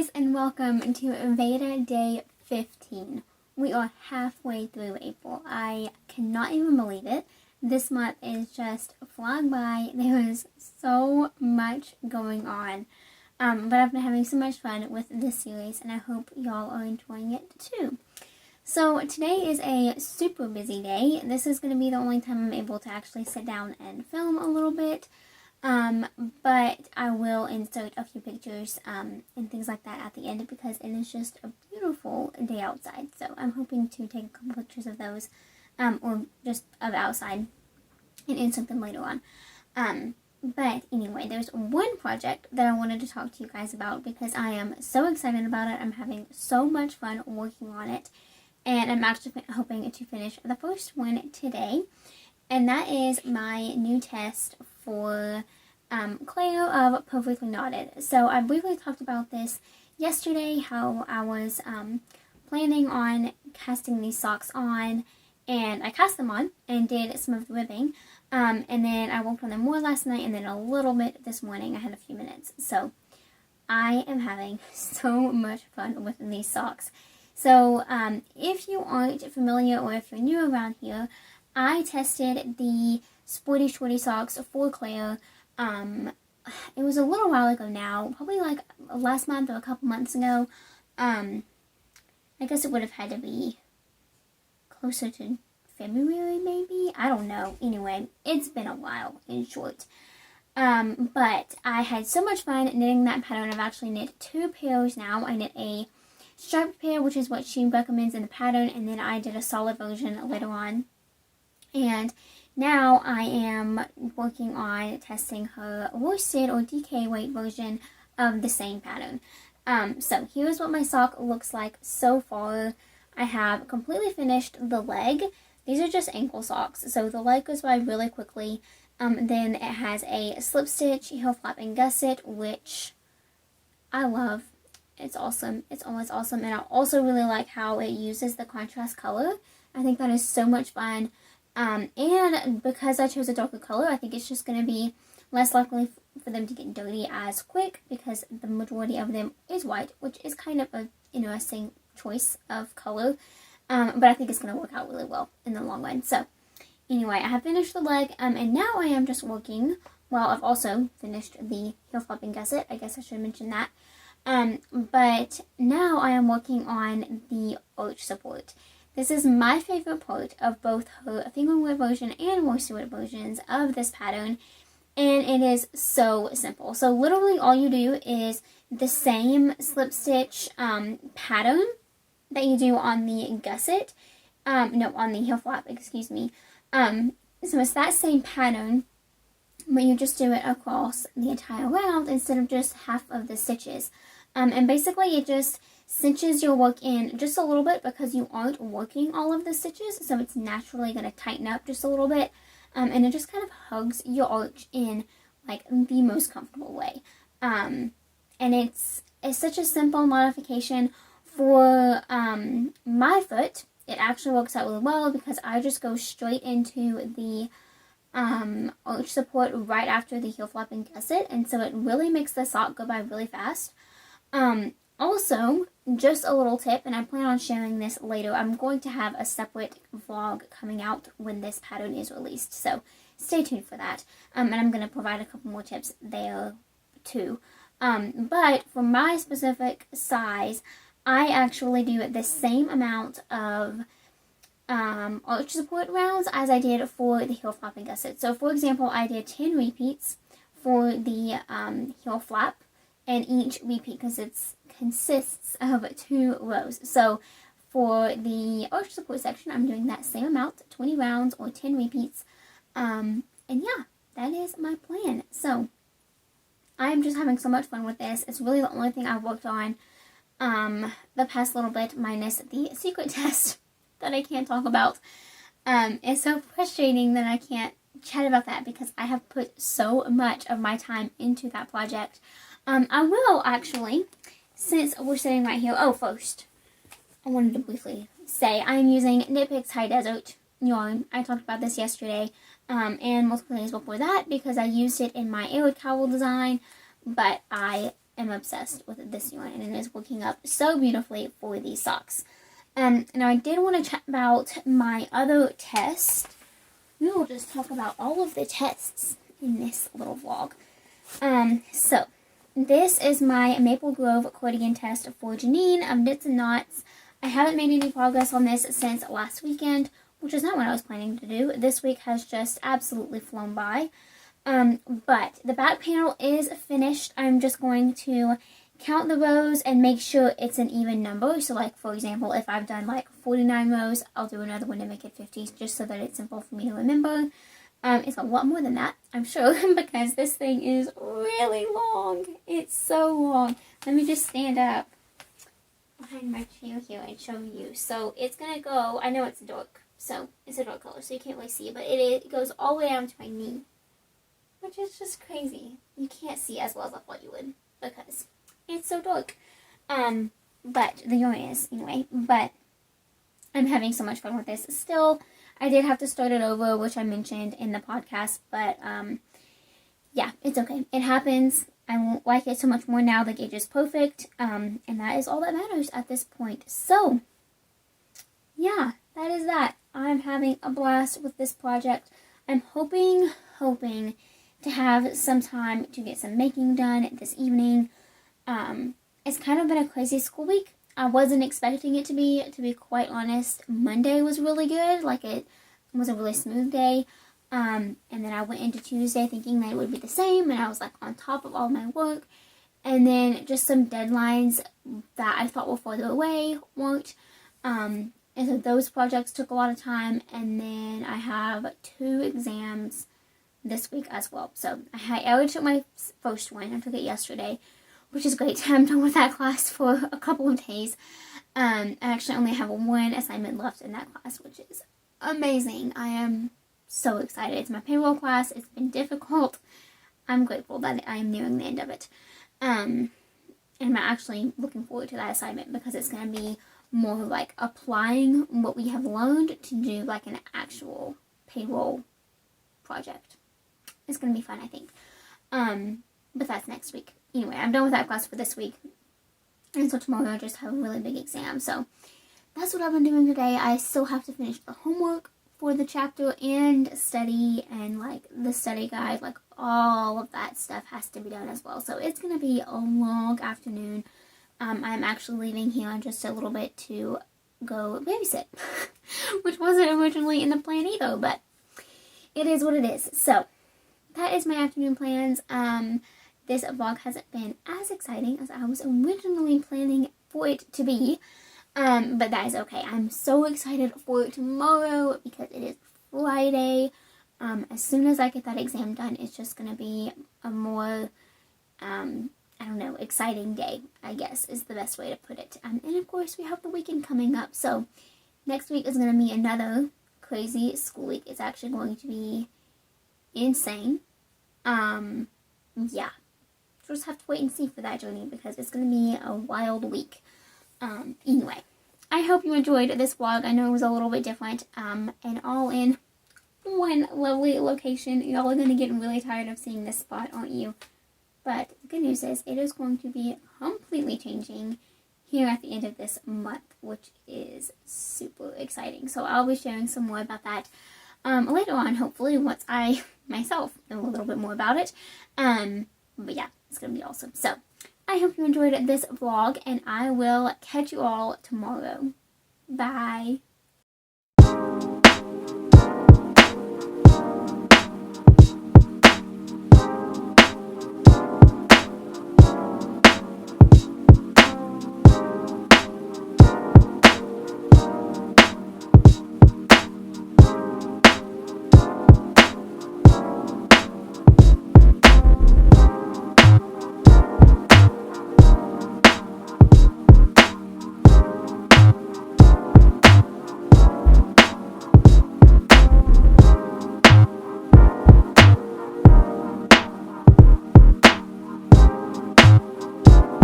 guys, and welcome to VEDA Day 15. We are halfway through April. I cannot even believe it. This month is just flying by. There is so much going on. But I've been having so much fun with this series, and I hope y'all are enjoying it too. So today is a super busy day. This is going to be the only time I'm able to actually sit down and film a little bit. But I will insert a few pictures and things like that at the end because it is just a beautiful day outside. So I'm hoping to take a couple pictures of those or just of outside and insert them later on. But anyway, there's one project that I wanted to talk to you guys about because I am so excited about it. I'm having so much fun working on it. And I'm actually hoping to finish the first one today. And that is my new test for Cleo of Perfectly Knotted. So I briefly talked about this yesterday, how I was planning on casting these socks on, and I cast them on and did some of the ribbing. And then I worked on them more last night and then a little bit this morning. I had a few minutes. So I am having so much fun with these socks. So if you aren't familiar or if you're new around here, I tested the Sporty Shorty socks for Cleo. It was a little while ago now, probably like last month or a couple months ago. I guess it would have had to be closer to February maybe? I don't know. Anyway, it's been a while in short. But I had so much fun knitting that pattern. I've actually knit 2 pairs now. I knit a striped pair, which is what she recommends in the pattern, and then I did a solid version later on. And now I am working on testing her worsted or DK weight version of the same pattern. So here's what my sock looks like so far. I have completely finished the leg. These are just ankle socks, so the leg goes by really quickly. Then it has a slip stitch, heel flap, and gusset, which I love. It's awesome. It's always awesome. And I also really like how it uses the contrast color. I think that is so much fun. And because I chose a darker color, I think it's just going to be less likely for them to get dirty as quick because the majority of them is white, which is kind of a interesting choice of color. But I think it's going to work out really well in the long run. So anyway, I have finished the leg, and now I am just working. Well, I've also finished the heel flap and gusset. I guess I should mention that. But now I am working on the arch support. This is my favorite part of both her fingerwear version and worsted versions of this pattern, and it is so simple. So literally all you do is the same slip stitch pattern that you do on the gusset, no, on the heel flap, excuse me. So it's that same pattern, but you just do it across the entire round instead of just half of the stitches. And basically it just cinches your work in just a little bit because you aren't working all of the stitches, so it's naturally going to tighten up just a little bit, and it just kind of hugs your arch in like the most comfortable way. And it's such a simple modification for my foot. It actually works out really well because I just go straight into the arch support right after the heel flap and gusset, and so it really makes the sock go by really fast. Also, just a little tip, and I plan on sharing this later. I'm going to have a separate vlog coming out when this pattern is released, so stay tuned for that. And I'm going to provide a couple more tips there too. But for my specific size, I actually do the same amount of arch support rounds as I did for the heel flap and gusset. So for example, I did 10 repeats for the heel flap, and each repeat consists of 2 rows. So for the arch support section, I'm doing that same amount, 20 rounds or 10 repeats. And yeah, that is my plan. So I'm just having so much fun with this. It's really the only thing I've worked on the past little bit, minus the secret test that I can't talk about. It's so frustrating that I can't chat about that because I have put so much of my time into that project. I will actually, since we're sitting right here, first, I wanted to briefly say I'm using Knit Picks High Desert yarn. I talked about this yesterday, and multiple days before that because I used it in my Arid Cowl design, but I am obsessed with this yarn, and it is working up so beautifully for these socks. Now I did want to chat about my other test. We will just talk about all of the tests in this little vlog. So this is my Maple Grove cardigan test for Janine of Knits and Knots. I haven't made any progress on this since last weekend, which is not what I was planning to do. This week has just absolutely flown by. But the back panel is finished. I'm just going to count the rows and make sure it's an even number. So like, for example, if I've done like 49 rows, I'll do another one to make it 50, just so that it's simple for me to remember. It's a lot more than that, I'm sure, because this thing is really long. It's so long. Let me just stand up behind my chair here and show you. So it's going to go, I know it's dark, so it's a dark color, so you can't really see it, but it goes all the way down to my knee, which is just crazy. You can't see as well as I thought you would, because it's so dark. But the yarn is, anyway. But I'm having so much fun with this. Still, I did have to start it over, which I mentioned in the podcast. But, yeah, it's okay. It happens. I like it so much more now. The gauge is perfect. And that is all that matters at this point. So, yeah, that is that. I'm having a blast with this project. I'm hoping to have some time to get some making done this evening. It's kind of been a crazy school week. I wasn't expecting it to be quite honest. Monday was really good. Like, it was a really smooth day. And then I went into Tuesday thinking that it would be the same, and I was like on top of all my work. And then just some deadlines that I thought were farther away weren't. And so those projects took a lot of time. And then I have 2 exams this week as well. So I already took my first one. I took it yesterday, which is great. I'm done with that class for a couple of days. I actually only have 1 assignment left in that class, which is amazing. I am so excited. It's my payroll class. It's been difficult. I'm grateful that I am nearing the end of it. And I'm actually looking forward to that assignment because it's going to be more like applying what we have learned to do like an actual payroll project. It's going to be fun, I think. But that's next week. Anyway, I'm done with that class for this week. And so tomorrow I just have a really big exam. So that's what I've been doing today. I still have to finish the homework for the chapter and study and like the study guide. Like all of that stuff has to be done as well. So it's going to be a long afternoon. I'm actually leaving here in just a little bit to go babysit, which wasn't originally in the plan either, but it is what it is. So that is my afternoon plans. This vlog hasn't been as exciting as I was originally planning for it to be, but that is okay. I'm so excited for tomorrow because it is Friday. As soon as I get that exam done, it's just going to be a more, I don't know, exciting day, I guess, is the best way to put it. And of course, we have the weekend coming up, so next week is going to be another crazy school week. It's actually going to be insane. Yeah. Just have to wait and see for that journey because it's going to be a wild week. Anyway, I hope you enjoyed this vlog. I know it was a little bit different, and all in one lovely location. Y'all are going to get really tired of seeing this spot, aren't you? But the good news is it is going to be completely changing here at the end of this month, which is super exciting. So I'll be sharing some more about that later on, hopefully, once I myself know a little bit more about it. But yeah, it's going to be awesome. So I hope you enjoyed this vlog, and I will catch you all tomorrow. Bye.